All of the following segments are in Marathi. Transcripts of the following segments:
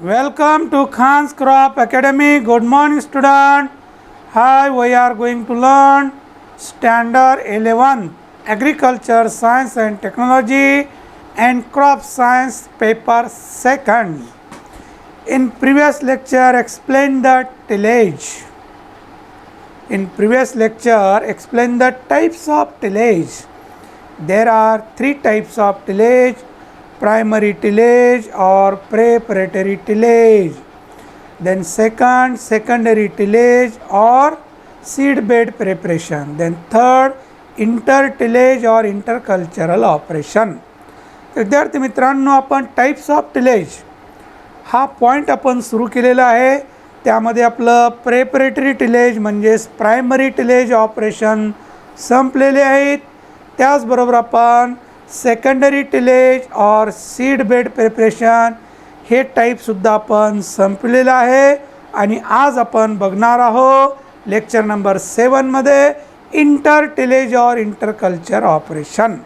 Welcome to Khan's Crop Academy. Good morning, student. Hi, we are going to learn Standard 11 Agriculture Science and Technology and Crop Science paper 2nd. In previous lecture, explain the tillage. In previous lecture, explain the types of tillage. There are 3 types of tillage: primary tillage or preparatory tillage, then second, secondary tillage or seed bed preparation, then third, intertillage or intercultural operation. विद्यार्थी मित्रांनो, आपण टाइप्स ऑफ टिलेज हा पॉईंट आपण सुरू केलेला आहे. त्यामध्ये आपलं प्रेपरेटरी टिलेज म्हणजेच प्रायमरी टिलेज ऑपरेशन संपलेले आहेत. त्याचबरोबर आपण सेकंडरी टिलेज और सीड बेड प्रिपरेशन हे टाईपसुद्धा आपण संपलेलं आहे. आणि आज आपण बघणार आहोत लेक्चर नंबर 7मध्ये इंटर टिलेज और इंटरकल्चर ऑपरेशन.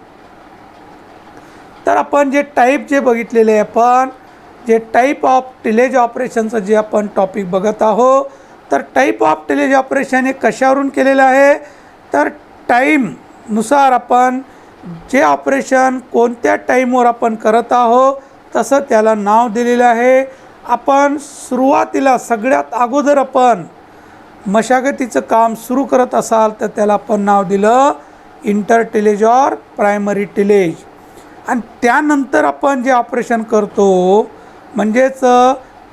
तर आपण जे टाईप जे बघितलेले आहे, आपण जे टाईप ऑफ टिलेज ऑपरेशनचं जे आपण टॉपिक बघत आहोत, तर टाईप ऑफ टिलेज ऑपरेशन हे कशावरून केलेलं आहे, तर टाईमनुसार आपण जे ऑपरेशन कोणत्या टाईमवर आपण करत आहोत तसं त्याला नाव दिलेलं आहे. आपण सुरुवातीला सगळ्यात अगोदर आपण मशागतीचं काम सुरू करत असाल तर त्याला आपण नाव दिलं इंटर टिलेज और प्रायमरी टिलेज. आणि त्यानंतर आपण जे ऑपरेशन करतो म्हणजेच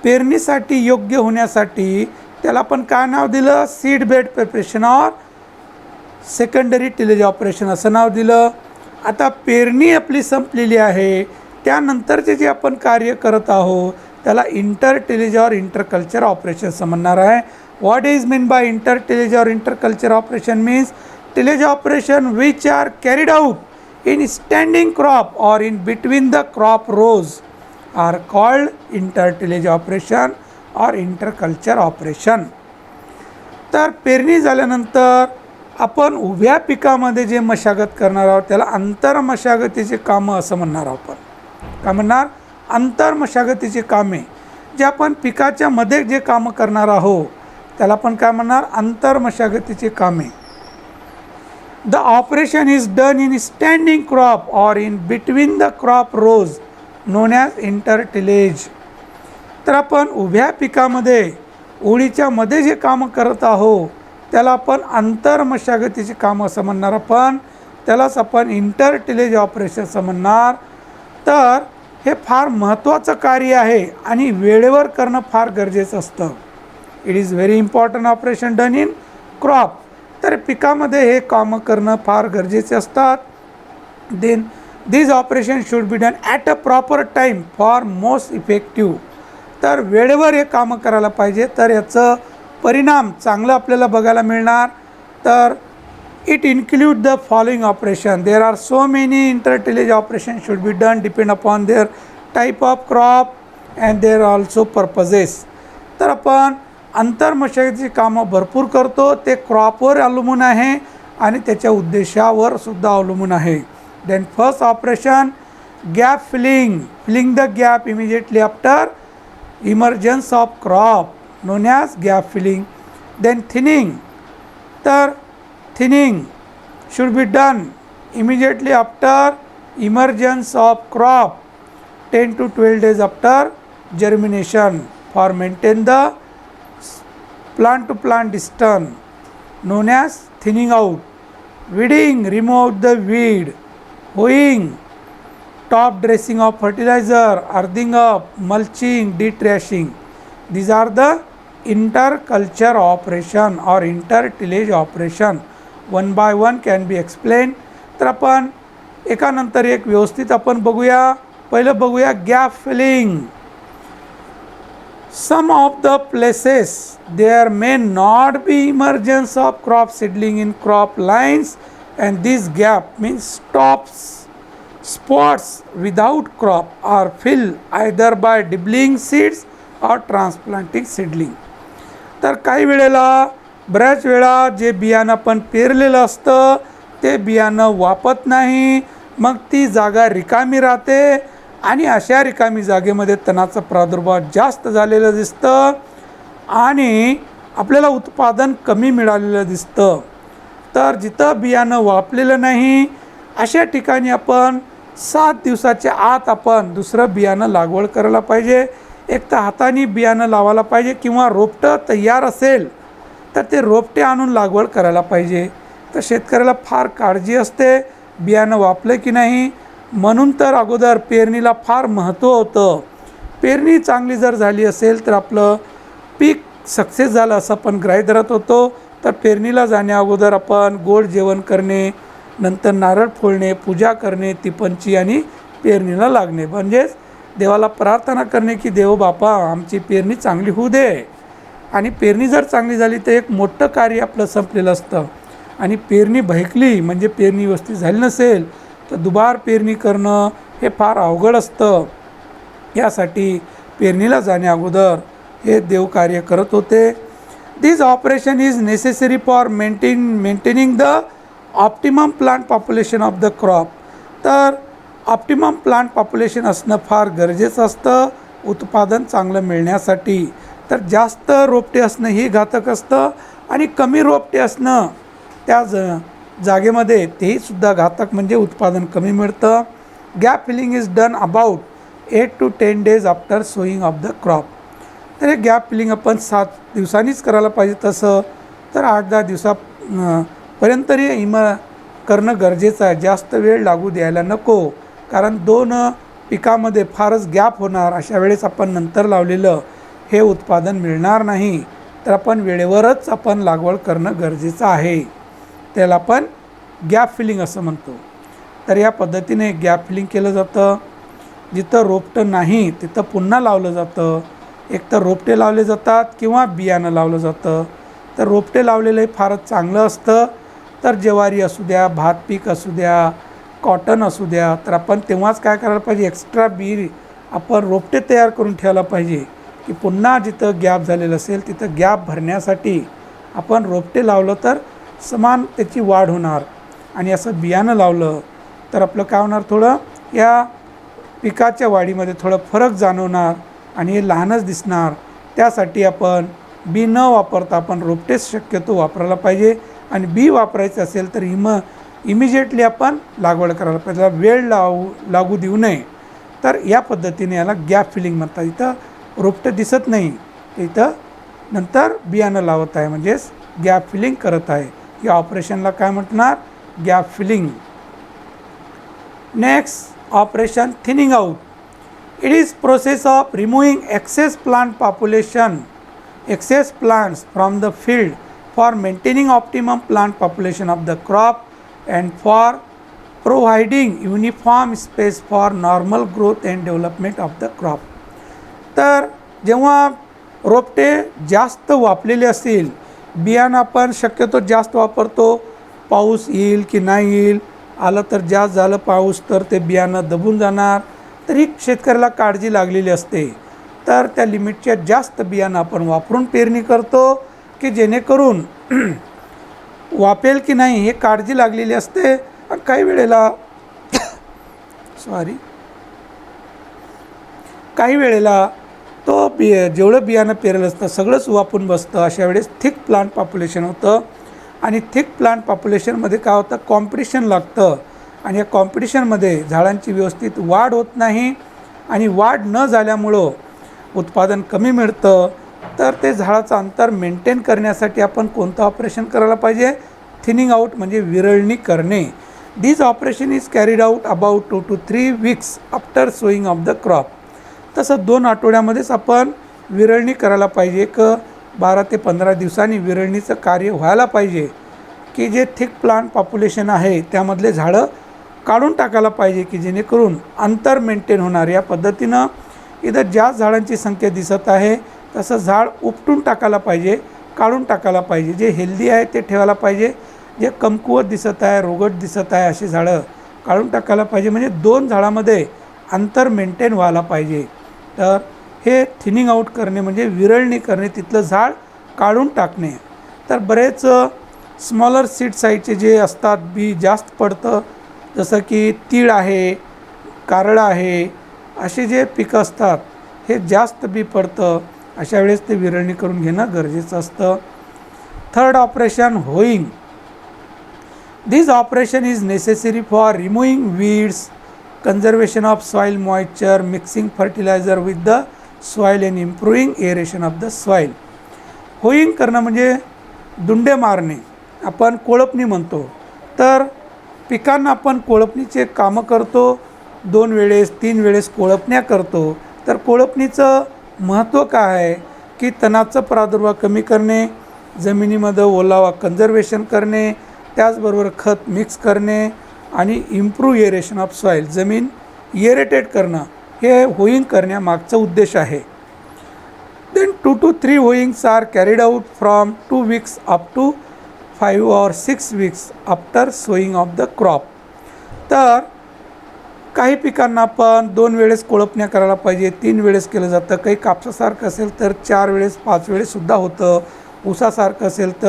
पेरणीसाठी योग्य होण्यासाठी त्याला आपण काय नाव दिलं, सीड बेड प्रिपरेशन और सेकंडरी टिलेज ऑपरेशन असं नाव दिलं. आता पेरणी आपली संपलेली आहे, त्यानंतरचे जे आपण कार्य करत आहोत त्याला इंटर टिलेज और इंटरकल्चर ऑपरेशन समजणार आहे. What is mean by inter tillage और interculture operation means tillage operation which are carried out in standing crop और in between the crop rows are called inter tillage operation और इंटरकल्चर ऑपरेशन. तर पेरणी झाल्यानंतर आपण उभ्या पिकामध्ये जे मशागत करणार आहोत त्याला अंतर मशागतीचे कामं असं म्हणणार आहोत. आपण काय म्हणणार, अंतर मशागतीचे कामे. जे आपण पिकाच्या मध्ये जे कामं करणार आहोत त्याला आपण काय म्हणणार, अंतर मशागतीचे कामे. The operation is done in standing crop और in between the crop rows known as inter tillage. तर आपण उभ्या पिकामध्ये ओळीच्या मध्ये जे कामं करत आहोत त्याला आपण अंतर मशागतीचे काम असं म्हणणार. आपण त्यालाच आपण इंटर टिलेज ऑपरेशन असं म्हणणार. तर हे फार महत्त्वाचं कार्य आहे आणि वेळेवर करणं फार गरजेचं असतं. It is very important operation done in crop. तर पिकामध्ये हे कामं करणं फार गरजेचे असतात. Then this operation should be done at a proper time for most effective. तर वेळेवर हे कामं करायला पाहिजे, तर याचं परिणाम चांगलं आपल्याला बघायला मिळणार. तर it include the following operation. There are so many inter tillage operation should be done depend upon their type of crop and their also purposes. तर आपण अंतर मशागतीची कामं भरपूर करतो, ते क्रॉपवर अवलंबून आहे आणि त्याच्या उद्देशावर सुद्धा अवलंबून आहे. Then first operation gap filling, filling the gap immediately after emergence of crop known as gap filling. Then thinning. तर thinning should be done immediately after emergence of crop 10 to 12 days after germination for maintain the plant to plant distance known as thinning out. Weeding, remove the weed. Hoeing, top dressing of fertilizer, earthing up, mulching, detrashing. These are the interculture operation or intertillage operation. One by one can be explained. तर आपण एकानंतर एक व्यवस्थित आपण बघूया. पहिलं बघूया gap filling. Some of the places there may not be emergence of crop seedling in crop lines and this gap means stops spots without crop are filled either by dibbling seeds और ट्रान्सप्लांटिंग सीडलिंग. तर काही वेळेला बऱ्याच वेळा जे बियाणं आपण पेरलेलं असतं ते बियाणं वापत नाही, मग ती जागा रिकामी राहते आणि अशा रिकामी जागेमध्ये तणाचा प्रादुर्भाव जास्त झालेलं दिसतं आणि आपल्याला उत्पादन कमी मिळालेलं दिसतं. तर जिथं बियाणं वापलेलं नाही अशा ठिकाणी आपण 7 दिवसाच्या आत आपण दुसरं बियाणं लागवड करायला पाहिजे. एक तर हाताने बियाणं लावायला पाहिजे किंवा रोपटं तयार असेल तर ते रोपटे आणून लागवड करायला पाहिजे. तर शेतकऱ्याला फार काळजी असते बियाणं वापलं की नाही, म्हणून तर अगोदर पेरणीला फार महत्त्व होतं. पेरणी चांगली जर झाली असेल तर आपलं पीक सक्सेस झालं असं आपण गृहीत धरत होतो. तर पेरणीला जाण्या अगोदर आपण गोड जेवण करणे, नंतर नारळ फोडणे, पूजा करणे तिपंची आणि पेरणीला लागणे, म्हणजेच देवाला प्रार्थना करणे की देव बापा आमची पेरणी चांगली होऊ दे. आणि पेरणी जर चांगली झाली तर एक मोठं कार्य आपलं संपलेलं असतं. आणि पेरणी भैकली म्हणजे पेरणी व्यवस्थित झाली नसेल तर दुबार पेरणी करणं हे फार अवघड असतं. यासाठी पेरणीला जाण्या अगोदर हे देवकार्य करत होते. This operation is necessary for maintaining the optimum plant population of the crop. तर ऑप्टिमम प्लांट पॉप्युलेशन असणं फार गरजेचं असतं उत्पादन चांगलं मिळण्यासाठी. तर जास्त रोपटे असणं ही घातक असतं आणि कमी रोपटे असणं त्या जागेमध्ये तेही सुद्धा घातक, म्हणजे उत्पादन कमी मिळतं. Gap filling is done about 8 to 10 days after sowing of the crop. तर हे गॅप फिलिंग आपण 7 दिवसांनीच करायला पाहिजे. तसं तर 8-10 दिवसापर्यंत तरी करणं गरजेचं आहे. जास्त वेळ लागू द्यायला नको, कारण 2 पिकामध्ये फारच गॅप होणार. अशा वेळेस आपण नंतर लावलेलं हे उत्पादन मिळणार नाही. तर आपण वेळेवरच आपण लागवड करणं गरजेचं आहे. त्याला आपण गॅप फिलिंग असं म्हणतो. तर या पद्धतीने गॅप फिलिंग केलं जातं. जिथं रोपटं नाही तिथं पुन्हा लावलं जातं. एक तर रोपटे लावले जातात किंवा बियाणं लावलं जातं. तर रोपटे लावलेलं फारच चांगलं असतं. तर ज्वारी असू द्या, भात पीक असू द्या, कॉटन असू द्या, तर आपण तेव्हाच काय करायला पाहिजे, एक्स्ट्रा बी आपण रोपटे तयार करून ठेवायला पाहिजे की पुन्हा जिथं गॅप झालेलं असेल तिथं गॅप भरण्यासाठी आपण रोपटे लावलं तर समान त्याची वाढ होणार. आणि असं बियाणं लावलं तर आपलं काय होणार, थोडं या पिकाच्या वाढीमध्ये थोडं फरक जाणवणार आणि हे लहानच दिसणार. त्यासाठी आपण बी न वापरता आपण रोपटेच शक्यतो वापरायला पाहिजे. आणि बी वापरायचं असेल तर इमिजिएटली आपण लागवड करायला पाहिजे, त्याला वेळ लागू देऊ नये. तर या पद्धतीने याला गॅप फिलिंग म्हणतात. इथं रोपटं दिसत नाही, इथं नंतर बियाणं लावत आहे, म्हणजेच गॅप फिलिंग करत आहे. या ऑपरेशनला काय म्हणणार, gap filling. Next operation thinning out. It is process of removing excess plants from the field for maintaining optimum plant population of the crop and for providing uniform space for normal growth and development of the crop. तर जेव्हा रोपटे जास्त वापलेले असतील, बियाणं आपण शक्यतो जास्त वापरतो, पाऊस येईल की नाही येईल, आलं तर जास्त झालं पाऊस तर ते बियाणं दबून जाणार. तरी शेतकऱ्याला काळजी लागलेली असते. तर त्या लिमिटच्या जास्त बियाणं आपण वापरून पेरणी करतो की जेणेकरून वापेल की नाही हे काळजी लागलेली असते. काही वेळेला तो जेवढं बियाणं पेरेलं असतं सगळंच वापून बसतं. अशा वेळेस थिक प्लांट पॉप्युलेशन होतं. आणि थिक प्लांट पॉप्युलेशनमध्ये काय होतं, कॉम्पिटिशन लागतं. आणि या कॉम्पिटिशनमध्ये झाडांची व्यवस्थित वाढ होत नाही आणि वाढ न झाल्यामुळं उत्पादन कमी मिळतं. तर ते झाडाचं अंतर मेंटेन करण्यासाठी आपण कोणतं ऑपरेशन करायला पाहिजे, थिनिंग आउट म्हणजे विरळणी करणे. This operation is carried out about 2 to 3 weeks after sowing of the crop. तसं 2 आठवड्यामध्येच आपण विरळणी करायला पाहिजे. एक 12 ते 15 दिवसांनी विरळणीचं कार्य व्हायला पाहिजे की जे थिक प्लांट पॉप्युलेशन आहे त्यामधले झाडं काढून टाकायला पाहिजे की जेणेकरून अंतर मेंटेन होणार. या पद्धतीनं इथं जास्त झाडांची संख्या दिसत आहे तसं झाड उपटून टाकायला पाहिजे, काढून टाकायला पाहिजे. जे हेल्दी आहे ते ठेवायला पाहिजे, जे कमकुवत दिसत आहे, रोगट दिसत आहे अशी झाडं काढून टाकायला पाहिजे. म्हणजे 2 झाडामध्ये अंतर मेंटेन व्हायला पाहिजे. तर हे थिनिंग आउट करणे म्हणजे विरळणी करणे, तिथलं झाड काढून टाकणे. तर बरेच स्मॉलर सीड साईजचे जे असतात बी जास्त पडतं, जसं की तीळ आहे, कारळं आहे, असे जे पिकं असतात हे जास्त बी पडतं, अशा वेळेस ते विरळणी करून घेणं गरजेचं असतं. Third operation hoeing. This operation is necessary for removing weeds, conservation of soil moisture, mixing fertilizer with the soil and improving aeration of the soil. होईंग करणं म्हणजे दुंडे मारणे, आपण कोळपणी म्हणतो. तर पिकांना आपण कोळपणीचे कामं करतो, 2 वेळेस 3 वेळेस कोळपण्या करतो. तर कोळपणीचं महत्त्व काय आहे की तणाचा प्रादुर्भाव कमी करणे, जमिनीमध्ये ओलावा कन्झर्वेशन करणे, त्याचबरोबर खत मिक्स करणे आणि इम्प्रूव्ह एरेशन ऑफ सॉईल, जमीन एरेटेड करणं, हे होईंग करण्यामागचा उद्देश आहे. Then 2 to 3 hoeings are carried out from 2 weeks up to 5 or 6 weeks after sowing of the crop. तर काही पिकांना आपण 2 वेळेस कोळपण्या करायला पाहिजे, 3 वेळेस केलं जातं. काही कापसासारखं असेल तर 4 वेळेस 5 वेळेससुद्धा होतं. ऊसासारखं असेल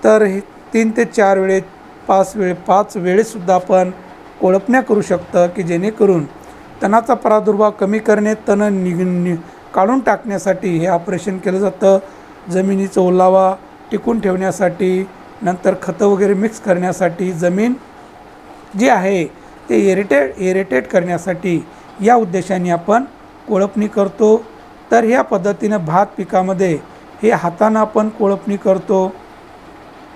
तर हे 3 ते 4 वेळेस 5 वेळेससुद्धा आपण कोळपण्या करू शकतं, की जेणेकरून तणाचा प्रादुर्भाव कमी करणे, तण काढून टाकण्यासाठी हे ऑपरेशन केलं जातं. जमिनीचा ओलावा टिकून ठेवण्यासाठी, नंतर खतं वगैरे मिक्स करण्यासाठी, जमीन जी आहे ते एरेटेड करण्यासाठी या उद्देशाने आपण कोळपणी करतो. तर ह्या पद्धतीनं भात पिकामध्ये हे हातानं आपण कोळपणी करतो.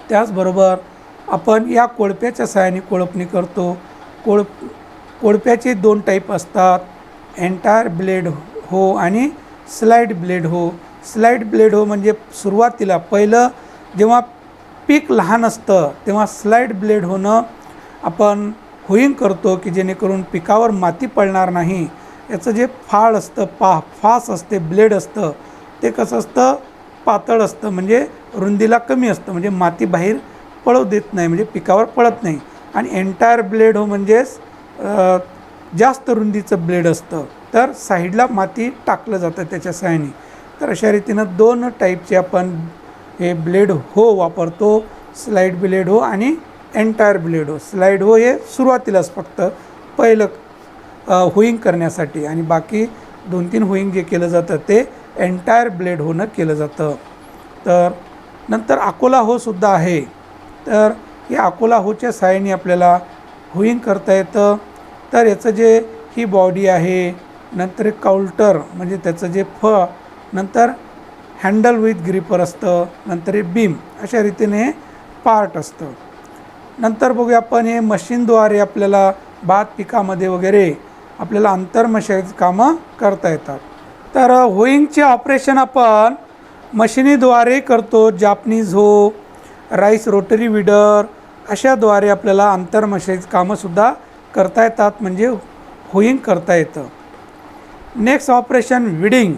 त्याचबरोबर आपण या कोळप्याच्या सहाय्याने कोळपणी करतो. कोळप्याचे 2 टाईप असतात, एंटायर ब्लेड हो आणि स्लाईड ब्लेड हो. स्लाईड ब्लेड हो म्हणजे सुरुवातीला पहिलं जेव्हा पीक लहान असतं तेव्हा स्लाईड ब्लेड होणं आपण होईंग करतो, की जेणेकरून पिकावर माती पडणार नाही. याचं जे फाळ असतं, फास असते, ब्लेड असतं, ते कसं असतं, पातळ असतं, म्हणजे रुंदीला कमी असतं, म्हणजे माती बाहेर पळू देत नाही, म्हणजे पिकावर पडत नाही. आणि एंटायर ब्लेड हो म्हणजेच जास्त रुंदीचं ब्लेड असतं, तर साईडला माती टाकलं जातं त्याच्या सहाय्याने. तर अशा रीतीनं 2 टाईपचे आपण हे ब्लेड हो वापरतो, स्लाईड ब्लेड हो आणि एंटायर ब्लेड हो. स्लाईड हो हे सुरुवातीलाच फक्त पहिलं होईंग करण्यासाठी, आणि बाकी 2-3 होईंग जे केलं जातं ते एंटायर ब्लेड होनं केलं जातं. तर नंतर अकोला हो सुद्धा आहे. तर या अकोला होच्या सहाय्याने आपल्याला होईंग करता येतं. तर याचं जे ही बॉडी आहे, नंतर एक काउल्टर म्हणजे त्याचं जे नंतर हँडल विथ ग्रिपर असतं, नंतर हे बीम, अशा रीतीने हे पार्ट असतं. नंतर बघूया आपण हे मशीनद्वारे आपल्याला भात पिकामध्ये वगैरे आपल्याला आंतरमशागत कामं करता येतात. तर होईंगचे ऑपरेशन आपण मशिनीद्वारे करतो. जापनीज हो, राईस रोटरी विडर अशाद्वारे आपल्याला आंतरमशागत कामंसुद्धा करता येतात, म्हणजे होईंग करता येतं. Next operation weeding.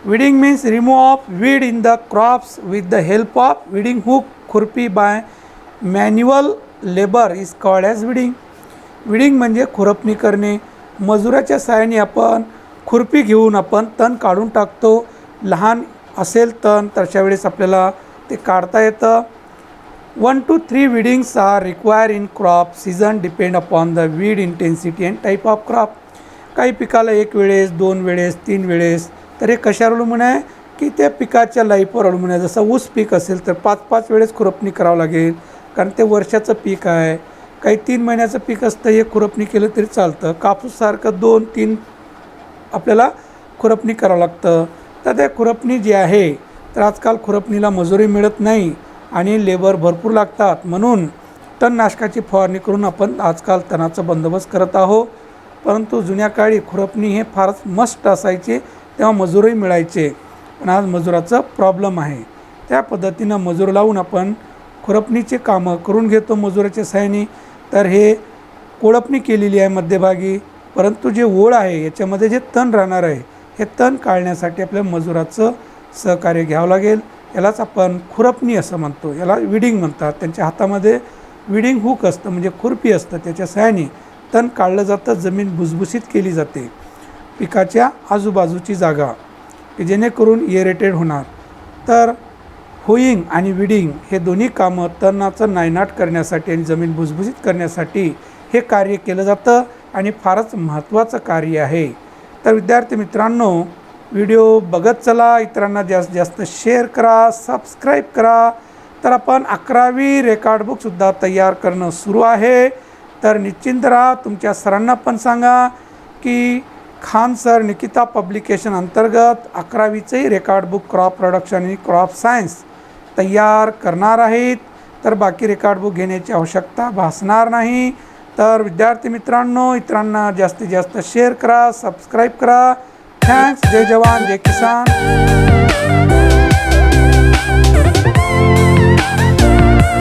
Weeding means remove of weed in the crops with the help of weeding hook, खुरपी by manual labour is called as weeding. Weeding म्हणजे खुरपणी करणे. मजुराच्या सहाय्याने आपण खुरपी घेऊन आपण तण काढून टाकतो. लहान असेल तण तर अशा वेळेस आपल्याला ते काढता येतं. 1 to 3 weedings are require in crop season depend upon the weed intensity and type of crop. काही पिकाला 1 वेळेस, 2 वेळेस, 3 वेळेस. तर हे कशावर अवलंबून आहे की त्या पिकाच्या लाईफवर अवलंबून आहे. जसं ऊस पीक असेल तर 5-5 वेळेस खुरपणी करावं लागेल, कारण ते वर्षाचं पीक आहे. काही 3 महिन्याचं पीक असतं, हे खुरपणी केलं तरी चालतं. कापूससारखं 2-3 आपल्याला खुरपणी करावं लागतं. तर त्या खुरपणी जी आहे, तर आजकाल खुरपणीला मजुरी मिळत नाही आणि लेबर भरपूर लागतात, म्हणून तणनाशकाची फवारणी करून आपण आजकाल तणाचा बंदोबस्त करत आहोत. परंतु जुन्या काळी खुरपणी हे फारच मस्ट असायचे, तेव्हा मजुरही मिळायचे. पण आज मजुराचं प्रॉब्लेम आहे. त्या पद्धतीनं मजूर लावून आपण खुरपणीचे कामं करून घेतो मजुराच्या सहाय्याने. तर हे कोळपणी केलेली आहे मध्यभागी, परंतु जे ओळ आहे याच्यामध्ये जे तण राहणार आहे, हे तण काढण्यासाठी आपल्या मजुराचं सहकार्य घ्यावं लागेल. यालाच आपण खुरपणी असं म्हणतो, याला विडिंग म्हणतात. त्यांच्या हातामध्ये विडिंग हुक असतं, म्हणजे खुरपी असतं, त्याच्या सहाय्याने तण काढलं जातं, जमीन भुसभुशीत केली जाते पिकाच्या आजूबाजूची जागा, की जेणेकरून एरेटेड होणार. तर होईंग आणि विडिंग हे दोन्ही कामं तणाचं नायनाट करण्यासाठी आणि जमीन भुसभुशीत करण्यासाठी हे कार्य केलं जातं. आणि फारच महत्त्वाचं कार्य आहे. तर विद्यार्थी मित्रांनो, व्हिडिओ बघत चला, इतरांना जास्तीत जास्त शेअर करा, सबस्क्राईब करा. तर आपण 11वी रेकॉर्ड बुकसुद्धा तयार करणं सुरू आहे. तर निश्चिंत राहा. तुमच्या सरांना पण सांगा की खान सर निकिता पब्लिकेशन अंतर्गत 11वीचंही रेकॉर्ड बुक क्रॉप प्रोडक्शन आणि क्रॉप सायन्स तयार करणार आहेत. तर बाकी रेकॉर्ड बुक घेण्याची आवश्यकता भासणार नाही. तर विद्यार्थी मित्रांनो, इतरांना जास्तीत जास्त शेअर करा, सबस्क्राईब करा. थँक्स. जय जवान जय किसान.